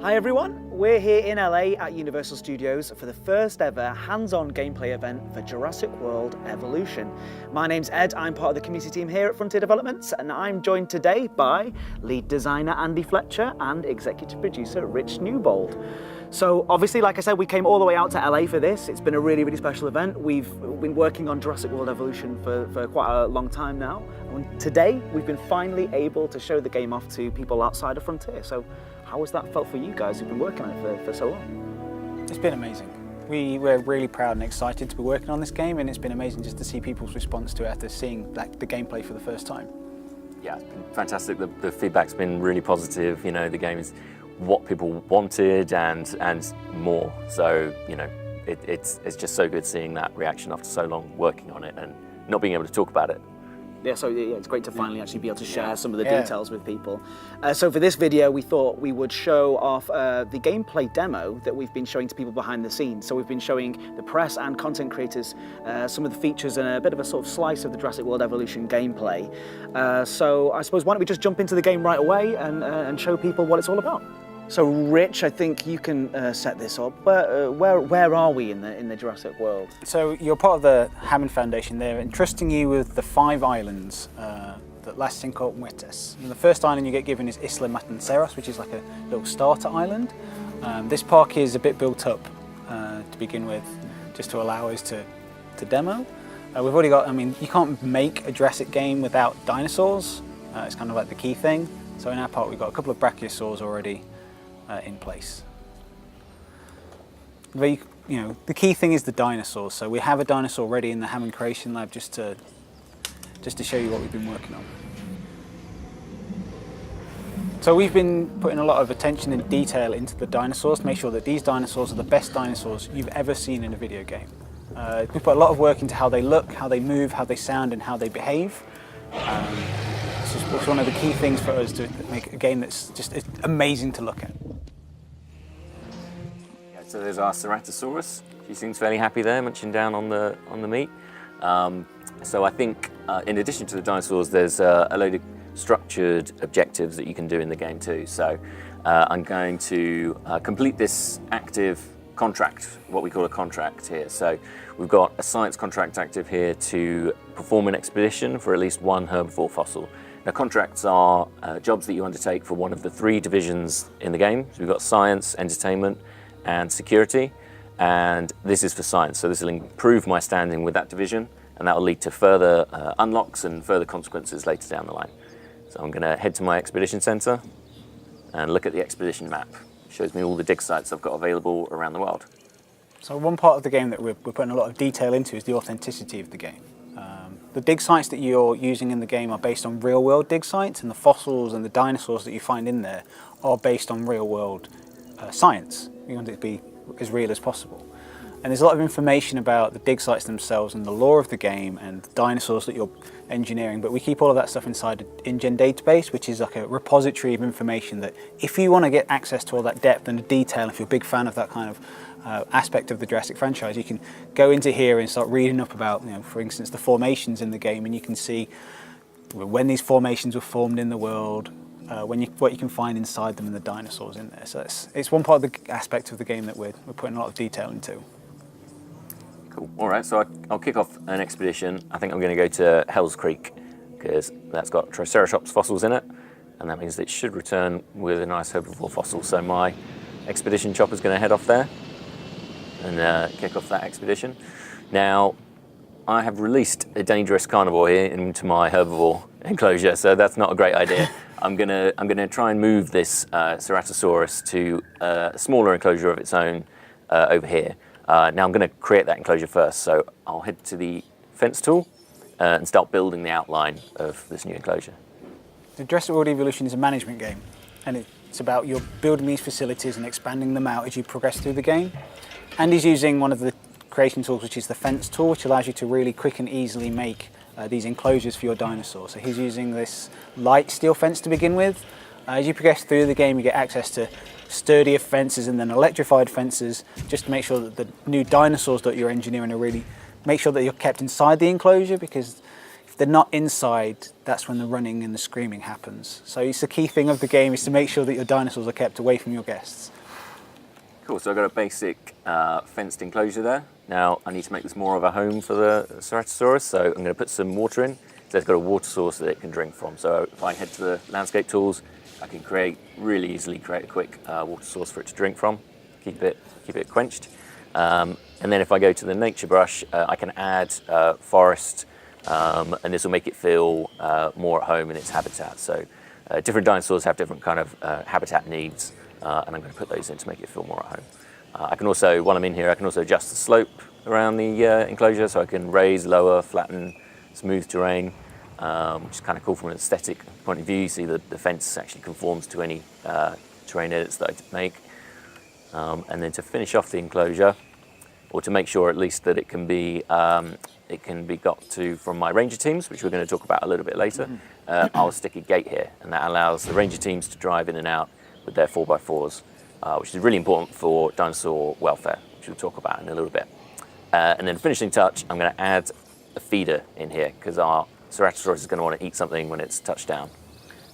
Hi everyone, we're here in LA at Universal Studios for the first ever hands-on gameplay event for Jurassic World Evolution. My name's Ed, I'm part of the community team here at Frontier Developments, and I'm joined today by lead designer Andy Fletcher and executive producer Rich Newbold. So obviously, like I said, we came all the way out to LA for this. It's been a really, really special event. We've been working on Jurassic World Evolution for quite a long time now. And today, we've been finally able to show the game off to people outside of Frontier. So how has that felt for you guys who've been working on it for so long? It's been amazing. We're really proud and excited to be working on this game, and it's been amazing just to see people's response to it after seeing the gameplay for the first time. Yeah, it's been fantastic. The feedback's been really positive. You know, the game is what people wanted and more. So, you know, it's just so good seeing that reaction after so long working on it and not being able to talk about it. Yeah, so it's great to finally actually be able to share some of the details with people. So for this video, we thought we would show off the gameplay demo that we've been showing to people behind the scenes. So we've been showing the press and content creators some of the features and a bit of a sort of slice of the Jurassic World Evolution gameplay. So I suppose why don't we just jump into the game right away and show people what it's all about. So Rich, I think you can set this up. Where are we in the Jurassic World? So you're part of the Hammond Foundation. They're entrusting you with the 5 islands that Las Cinco Muertes. And the first island you get given is Isla Matanceros, which is like a little starter island. This park is a bit built up to begin with, just to allow us to demo. We've already got, I mean, you can't make a Jurassic game without dinosaurs. It's kind of like the key thing. So in our park we've got a couple of brachiosaurs already in place. You know, the key thing is the dinosaurs. So we have a dinosaur ready in the Hammond Creation Lab just to show you what we've been working on. So we've been putting a lot of attention and detail into the dinosaurs to make sure that these dinosaurs are the best dinosaurs you've ever seen in a video game. We've put a lot of work into how they look, how they move, how they sound, and how they behave. It's one of the key things for us to make a game that's just amazing to look at. So there's our Ceratosaurus. She seems fairly happy there, munching down on the meat. So I think in addition to the dinosaurs, there's a load of structured objectives that you can do in the game too. So I'm going to complete this active contract, what we call a contract here. So we've got a science contract active here to perform an expedition for at least 1 herbivore fossil. Now, contracts are jobs that you undertake for one of the 3 divisions in the game. So we've got science, entertainment, and security, and this is for science. So this will improve my standing with that division, and that will lead to further unlocks and further consequences later down the line. So I'm going to head to my expedition center and look at the expedition map. It shows me all the dig sites I've got available around the world. So one part of the game that we're putting a lot of detail into is the authenticity of the game. The dig sites that you're using in the game are based on real-world dig sites, and the fossils and the dinosaurs that you find in there are based on real-world science. We want it to be as real as possible. And there's a lot of information about the dig sites themselves and the lore of the game and the dinosaurs that you're engineering, but we keep all of that stuff inside an InGen database, which is like a repository of information that if you want to get access to all that depth and detail, if you're a big fan of that kind of aspect of the Jurassic franchise, you can go into here and start reading up about, you know, for instance, the formations in the game, and you can see when these formations were formed in the world, what you can find inside them and the dinosaurs in there. So it's one part of the aspect of the game that we're putting a lot of detail into. Cool. All right, so I'll kick off an expedition. I think I'm going to go to Hell's Creek because that's got Triceratops fossils in it, and that means that it should return with a nice herbivore fossil. So my expedition chopper's going to head off there and kick off that expedition. Now, I have released a dangerous carnivore here into my herbivore enclosure, so that's not a great idea. I'm gonna try and move this Ceratosaurus to a smaller enclosure of its own over here. Now I'm going to create that enclosure first, so I'll head to the fence tool and start building the outline of this new enclosure. The Jurassic World Evolution is a management game, and it's about you're building these facilities and expanding them out as you progress through the game. Andy's using one of the creation tools, which is the fence tool, which allows you to really quick and easily make these enclosures for your dinosaurs. So he's using this light steel fence to begin with. As you progress through the game, you get access to sturdier fences and then electrified fences, just to make sure that the new dinosaurs that you're engineering are really, make sure that you're kept inside the enclosure, because if they're not inside, that's when the running and the screaming happens. So it's the key thing of the game is to make sure that your dinosaurs are kept away from your guests. Cool, so I've got a basic fenced enclosure there. Now I need to make this more of a home for the Ceratosaurus, so I'm going to put some water in. So it's got a water source that it can drink from. So if I head to the landscape tools, I can really easily create a quick water source for it to drink from, keep it quenched. And then if I go to the nature brush, I can add forest, and this will make it feel more at home in its habitat. So different dinosaurs have different kind of habitat needs, and I'm going to put those in to make it feel more at home. I can also, while I'm in here, I can also adjust the slope around the enclosure, so I can raise, lower, flatten, smooth terrain, which is kind of cool from an aesthetic point of view. You see that the fence actually conforms to any terrain edits that I make. And then to finish off the enclosure, or to make sure at least that it can be got to from my ranger teams, which we're going to talk about a little bit later, I'll stick a gate here, and that allows the ranger teams to drive in and out with their 4x4s, which is really important for dinosaur welfare, which we'll talk about in a little bit. And then finishing touch, I'm going to add a feeder in here, because our Ceratosaurus is going to want to eat something when it's touched down.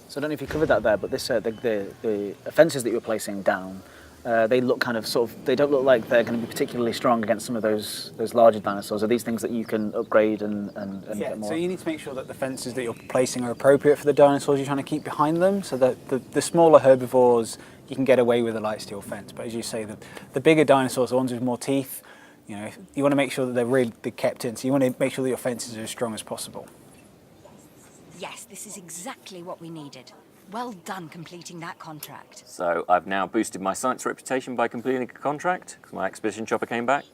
So I don't know if you covered that there, but this the fences that you were placing down, they look kind of they don't look like they're going to be particularly strong against some of those larger dinosaurs. Are these things that you can upgrade and get more? So you need to make sure that the fences that you're placing are appropriate for the dinosaurs you're trying to keep behind them, so that the smaller herbivores, you can get away with a light steel fence. But as you say, the bigger dinosaurs, the ones with more teeth, you want to make sure that they're kept in, so you want to make sure that your fences are as strong as possible. Yes, this is exactly what we needed. Well done completing that contract. So I've now boosted my science reputation by completing a contract, because my expedition chopper came back,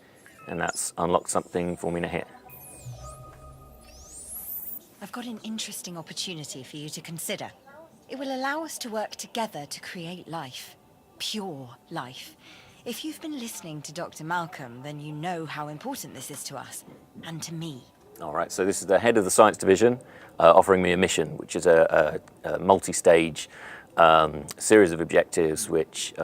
and that's unlocked something for me to hit. I've got an interesting opportunity for you to consider. It will allow us to work together to create life. Pure life. If you've been listening to Dr. Malcolm, then you know how important this is to us, and to me. All right, so this is the head of the science division offering me a mission, which is a multi-stage series of objectives which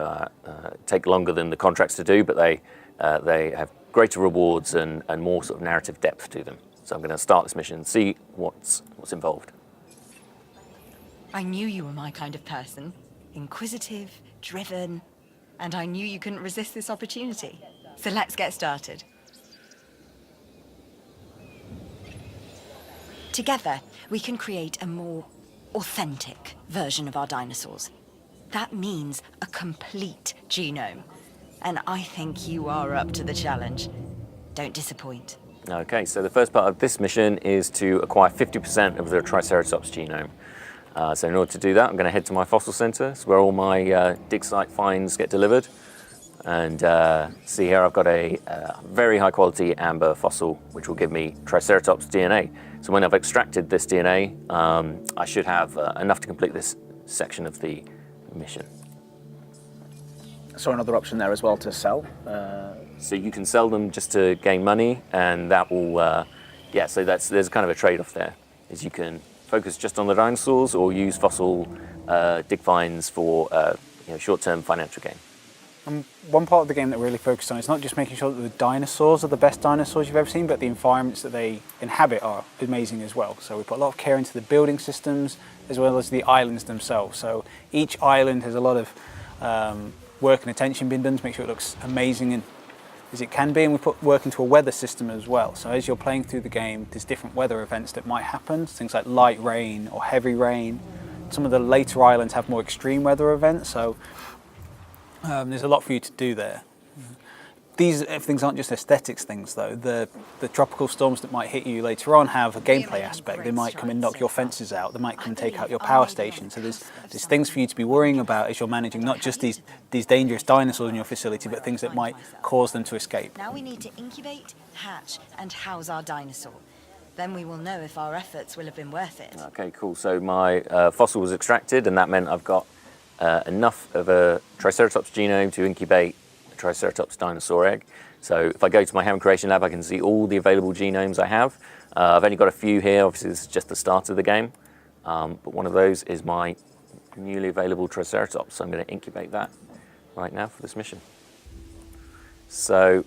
take longer than the contracts to do, but they have greater rewards and more sort of narrative depth to them. So I'm going to start this mission and see what's involved. I knew you were my kind of person. Inquisitive, driven, and I knew you couldn't resist this opportunity. So let's get started. Together, we can create a more authentic version of our dinosaurs. That means a complete genome. And I think you are up to the challenge. Don't disappoint. Okay, so the first part of this mission is to acquire 50% of the Triceratops genome. So in order to do that, I'm going to head to my fossil center. It's where all my dig site finds get delivered. And see here, I've got a very high quality amber fossil, which will give me Triceratops DNA. So when I've extracted this DNA, I should have enough to complete this section of the mission. So another option there as well to sell. So you can sell them just to gain money, and that will, so there's kind of a trade-off there, is you can focus just on the dinosaurs or use fossil dig finds for short-term financial gain. One part of the game that we're really focused on is not just making sure that the dinosaurs are the best dinosaurs you've ever seen, but the environments that they inhabit are amazing as well. So we put a lot of care into the building systems as well as the islands themselves. So each island has a lot of work and attention being done to make sure it looks amazing as it can be, and we put work into a weather system as well. So as you're playing through the game, there's different weather events that might happen, things like light rain or heavy rain. Some of the later islands have more extreme weather events, so there's a lot for you to do there. These things aren't just aesthetics things though. The tropical storms that might hit you later on have a gameplay aspect. They might come and knock your fences out. They might come and take out your power station. So there's things for you to be worrying about as you're managing not just these dangerous dinosaurs in your facility, but things that might cause them to escape. Now we need to incubate, hatch, and house our dinosaur. Then we will know if our efforts will have been worth it. Okay, cool. So my fossil was extracted, and that meant I've got enough of a Triceratops genome to incubate a Triceratops dinosaur egg. So if I go to my Ham Creation Lab, I can see all the available genomes I have. I've only got a few here. Obviously, this is just the start of the game. But one of those is my newly available Triceratops. So I'm going to incubate that right now for this mission. So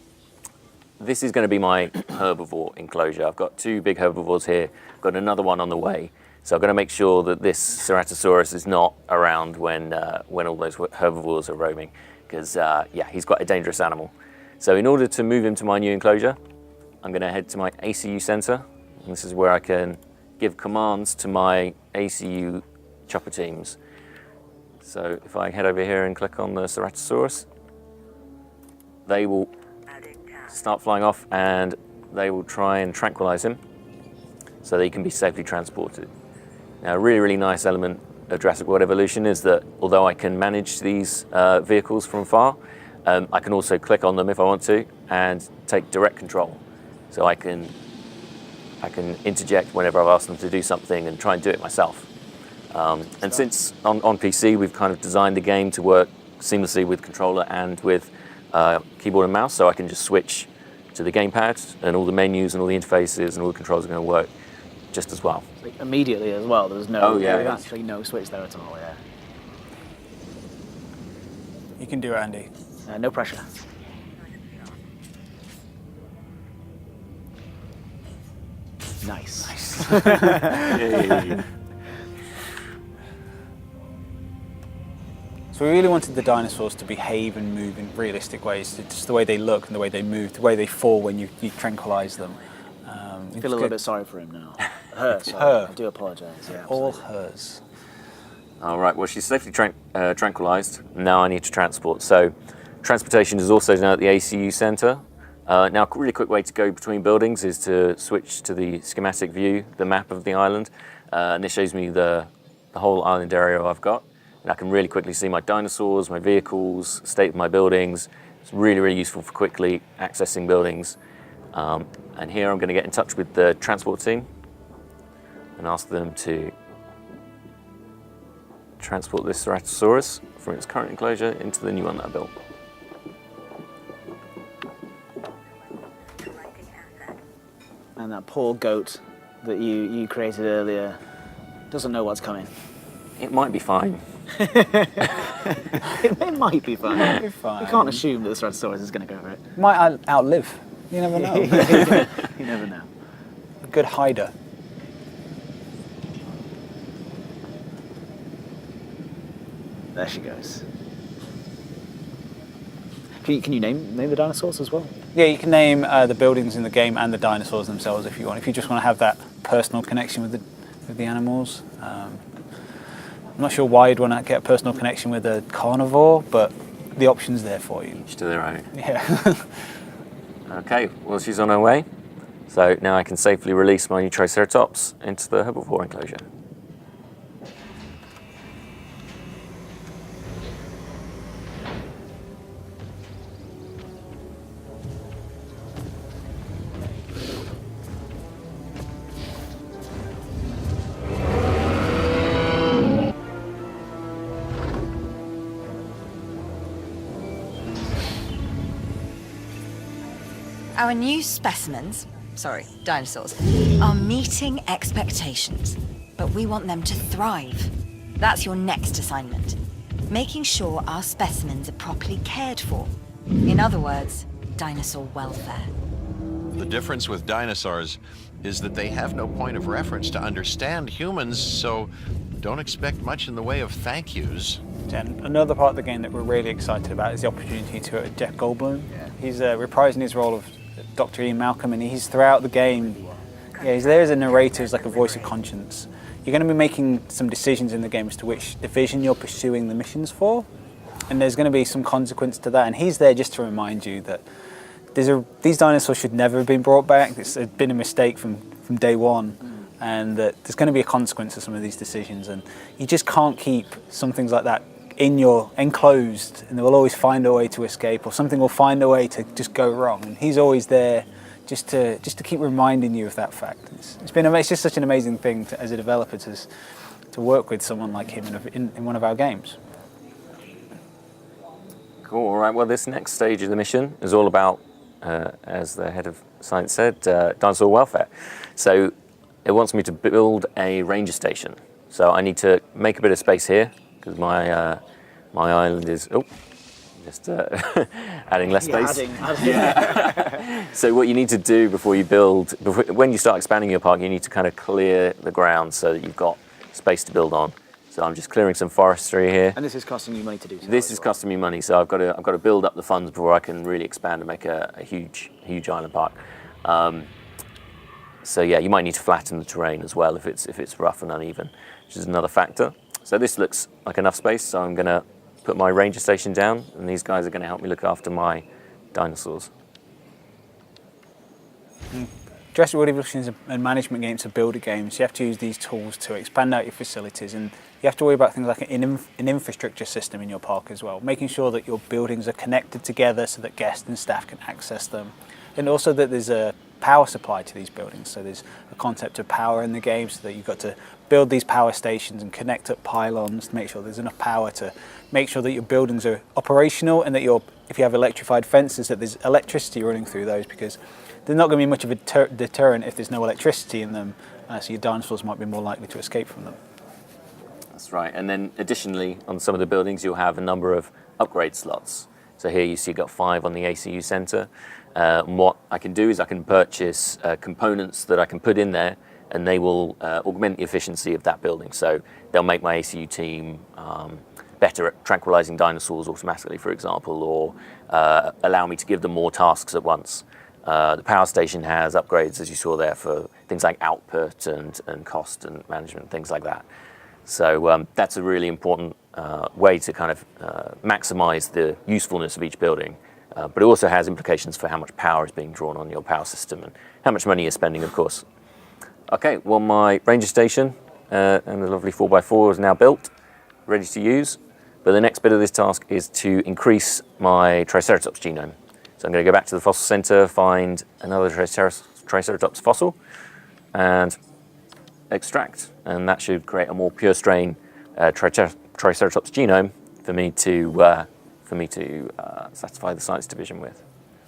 this is going to be my herbivore enclosure. I've got two big herbivores here. I've got another one on the way. So I'm going to make sure that this Ceratosaurus is not around when all those herbivores are roaming. because yeah, he's quite a dangerous animal. So in order to move him to my new enclosure, I'm going to head to my ACU center. And this is where I can give commands to my ACU chopper teams. So if I head over here and click on the Ceratosaurus, they will start flying off and they will try and tranquilize him so that he can be safely transported. Now, a really, really nice element of Jurassic World Evolution is that although I can manage these vehicles from far, I can also click on them if I want to and take direct control. So I can interject whenever I've asked them to do something and try and do it myself. And since on PC we've kind of designed the game to work seamlessly with controller and with keyboard and mouse, so I can just switch to the gamepad and all the menus and all the interfaces and all the controls are going to work just as well. Like immediately as well. There's no, actually no switch there at all. Yeah. You can do it, Andy. No pressure. Nice. Yay. So we really wanted the dinosaurs to behave and move in realistic ways, just the way they look and the way they move, the way they fall when you tranquilize them. I feel a little bit sorry for him now. Her, sorry. Her. I do apologise. Yeah, All absolutely. hers. All right, well, she's safely tranquilized. Now I need to transport. So transportation is also now at the ACU center. Now, a really quick way to go between buildings is to switch to the schematic view, the map of the island. And this shows me the whole island area I've got. And I can really quickly see my dinosaurs, my vehicles, state of my buildings. It's really, really useful for quickly accessing buildings. And here I'm going to get in touch with the transport team and ask them to transport this Ceratosaurus from its current enclosure into the new one that I built. And that poor goat that you created earlier doesn't know what's coming. It might be fine. It might be fine. It'll be fine. We can't assume that the Ceratosaurus is going to go for it. Might outlive. You never know. You never know. A good hider. There she goes. Can you name the dinosaurs as well? Yeah, you can name the buildings in the game and the dinosaurs themselves if you want. If you just want to have that personal connection with the animals. I'm not sure why you'd want to get a personal connection with a carnivore, but the option's there for you. Each to their own. Yeah. Okay, well, she's on her way. So now I can safely release my new Triceratops into the herbivore enclosure. Our new specimens, dinosaurs, are meeting expectations, but we want them to thrive. That's your next assignment. Making sure our specimens are properly cared for. In other words, dinosaur welfare. The difference with dinosaurs is that they have no point of reference to understand humans, so don't expect much in the way of thank yous. And another part of the game that we're really excited about is the opportunity to Jeff Goldblum. Yeah. He's reprising his role of Dr. Ian Malcolm, and he's throughout the game. Yeah, he's there as a narrator, as like a voice of conscience. You're going to be making some decisions in the game as to which division you're pursuing the missions for, and there's going to be some consequence to that. And he's there just to remind you that these dinosaurs should never have been brought back. It's been a mistake from day one, and that there's going to be a consequence to some of these decisions. And you just can't keep some things like that in your enclosed, and they will always find a way to escape, or something will find a way to just go wrong. And he's always there just to keep reminding you of that fact. It's just such an amazing thing as a developer to work with someone like him in one of our games. Cool. All right. Well, this next stage of the mission is all about, as the head of science said, dinosaur welfare. So it wants me to build a ranger station. So I need to make a bit of space here because my island is just adding less space. Adding. So what you need to do before you build, when you start expanding your park, you need to kind of clear the ground so that you've got space to build on. So So I'm just clearing some forestry here. And this is costing you money to do so. This is costing me money, so I've got to build up the funds before I can really expand and make a huge island park. So yeah, you might need to flatten the terrain as well if it's rough and uneven, which is another factor. So this looks like enough space, so I'm going to put my ranger station down, and these guys are going to help me look after my dinosaurs. Jurassic World Evolution and management games are builder games. You have to use these tools to expand out your facilities, and you have to worry about things like an infrastructure system in your park as well, making sure that your buildings are connected together so that guests and staff can access them, and also that there's a power supply to these buildings. So there's a concept of power in the game, so that you've got to build these power stations and connect up pylons to make sure there's enough power to make sure that your buildings are operational, and that if you have electrified fences, that there's electricity running through those, because there's not going to be much of a deterrent if there's no electricity in them, so your dinosaurs might be more likely to escape from them. That's right. And then additionally, on some of the buildings, you'll have a number of upgrade slots. So here you see you've got 5 on the ACU center. And what I can do is I can purchase components that I can put in there, and they will augment the efficiency of that building. So they'll make my ACU team better at tranquilizing dinosaurs automatically, for example, or allow me to give them more tasks at once. The power station has upgrades, as you saw there, for things like output and cost and management, things like that. So that's a really important way to kind of maximize the usefulness of each building. But it also has implications for how much power is being drawn on your power system and how much money you're spending, of course. Okay, well, my ranger station and the lovely 4x4 is now built, ready to use. But the next bit of this task is to increase my Triceratops genome. So I'm going to go back to the fossil center, find another Triceratops fossil, and extract. And that should create a more pure strain Triceratops genome for me to satisfy the science division with.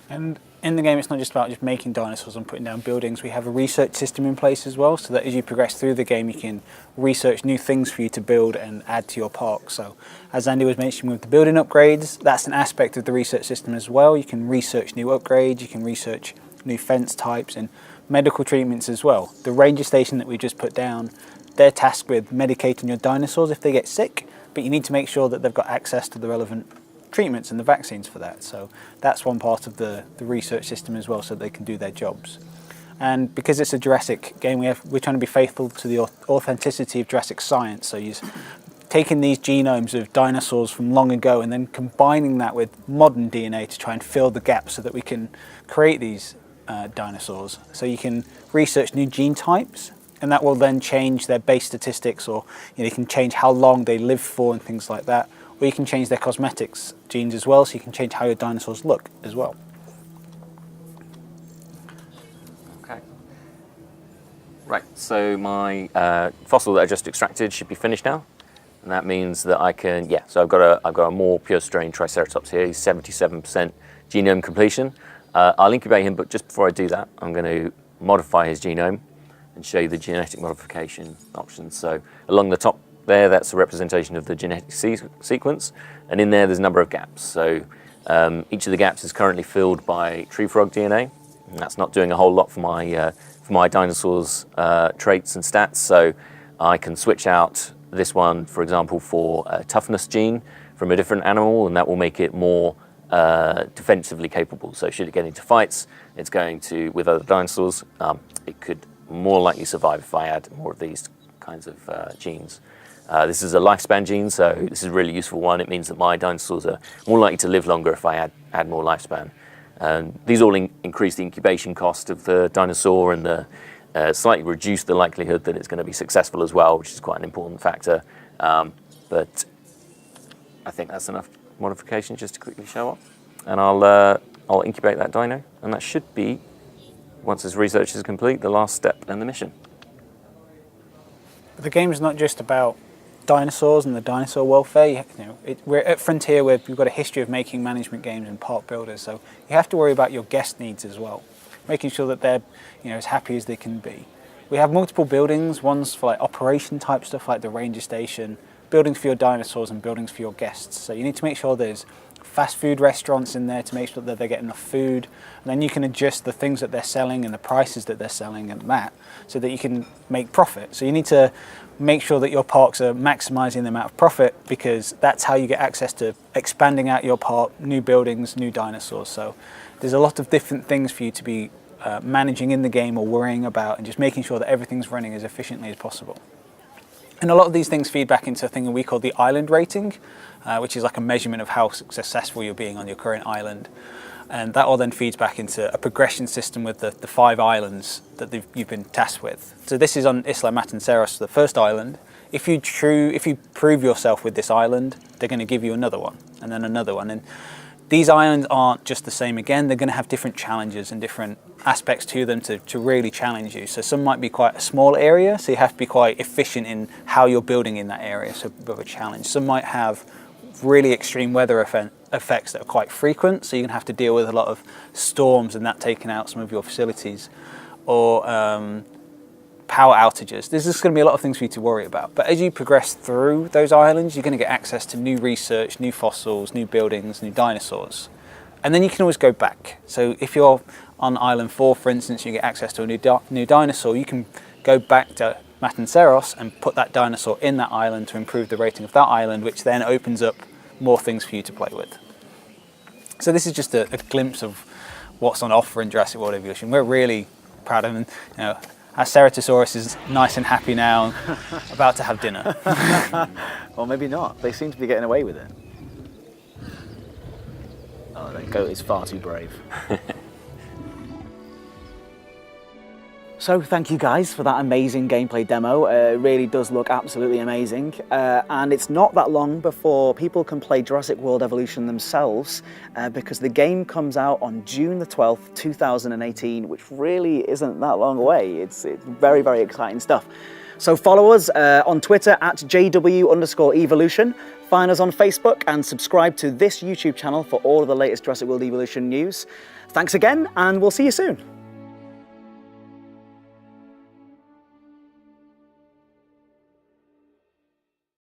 And in the game, it's not just about just making dinosaurs and putting down buildings. We have a research system in place as well, so that as you progress through the game, you can research new things for you to build and add to your park. So as Andy was mentioning with the building upgrades, that's an aspect of the research system as well. You can research new upgrades, you can research new fence types and medical treatments as well. The ranger station that we just put down, they're tasked with medicating your dinosaurs if they get sick, but you need to make sure that they've got access to the relevant treatments and the vaccines for that. So that's one part of the research system as well, so they can do their jobs. And because it's a Jurassic game, we're trying to be faithful to the authenticity of Jurassic science. So you're taking these genomes of dinosaurs from long ago and then combining that with modern DNA to try and fill the gaps so that we can create these dinosaurs. So you can research new gene types, and that will then change their base statistics, or you can change how long they live for and things like that. Or you can change their cosmetics genes as well, so you can change how your dinosaurs look as well. Okay. Right, so my fossil that I just extracted should be finished now. And that means that I can, so I've got a more pure strain Triceratops here. He's 77% genome completion. I'll incubate him, but just before I do that, I'm going to modify his genome and show you the genetic modification options. So along the top there, that's a representation of the genetic sequence, and in there's a number of gaps. So each of the gaps is currently filled by tree frog DNA, and that's not doing a whole lot for my dinosaurs' traits and stats. So I can switch out this one, for example, for a toughness gene from a different animal, and that will make it more defensively capable. So should it get into fights, it's going to, with other dinosaurs, it could more likely survive if I add more of these kinds of genes. This is a lifespan gene, so this is a really useful one. It means that my dinosaurs are more likely to live longer if I add more lifespan. These all increase the incubation cost of the dinosaur and slightly reduce the likelihood that it's going to be successful as well, which is quite an important factor. But I think that's enough modification just to quickly show off. And I'll incubate that dino, and that should be, once this research is complete, the last step in the mission. The game is not just about dinosaurs and the dinosaur welfare. We're at Frontier, where we've got a history of making management games and park builders, so you have to worry about your guest needs as well, making sure that they're as happy as they can be. We have multiple buildings, ones for like operation type stuff like the ranger station, buildings for your dinosaurs and buildings for your guests. So you need to make sure there's fast food restaurants in there to make sure that they get enough food. And then you can adjust the things that they're selling and the prices that they're selling and that, so that you can make profit. So you need to make sure that your parks are maximizing the amount of profit, because that's how you get access to expanding out your park, new buildings, new dinosaurs. So there's a lot of different things for you to be managing in the game or worrying about, and just making sure that everything's running as efficiently as possible. And a lot of these things feed back into a thing that we call the island rating, which is like a measurement of how successful you're being on your current island. And that all then feeds back into a progression system with the 5 islands that you've been tasked with. So this is on Isla Matanceros, the first island. If you prove yourself with this island, they're going to give you another one, and then another one. And these islands aren't just the same again, they're going to have different challenges and different aspects to them to really challenge you. So some might be quite a small area, so you have to be quite efficient in how you're building in that area, so a bit of a challenge. Some might have really extreme weather effects that are quite frequent, so you're going to have to deal with a lot of storms and that taking out some of your facilities, or power outages. There's just going to be a lot of things for you to worry about. But as you progress through those islands, you're going to get access to new research, new fossils, new buildings, new dinosaurs. And then you can always go back. So if you're on Island 4, for instance, you get access to a new dinosaur, you can go back to Matanceros and put that dinosaur in that island to improve the rating of that island, which then opens up more things for you to play with. So this is just a glimpse of what's on offer in Jurassic World Evolution. We're really proud of them. You know, our Ceratosaurus is nice and happy now, about to have dinner. Well, maybe not. They seem to be getting away with it. Oh, that goat is far too brave. So thank you guys for that amazing gameplay demo. It really does look absolutely amazing. And it's not that long before people can play Jurassic World Evolution themselves, because the game comes out on June the 12th, 2018, which really isn't that long away. It's very, very exciting stuff. So follow us on Twitter at JW_Evolution. Find us on Facebook and subscribe to this YouTube channel for all of the latest Jurassic World Evolution news. Thanks again, and we'll see you soon.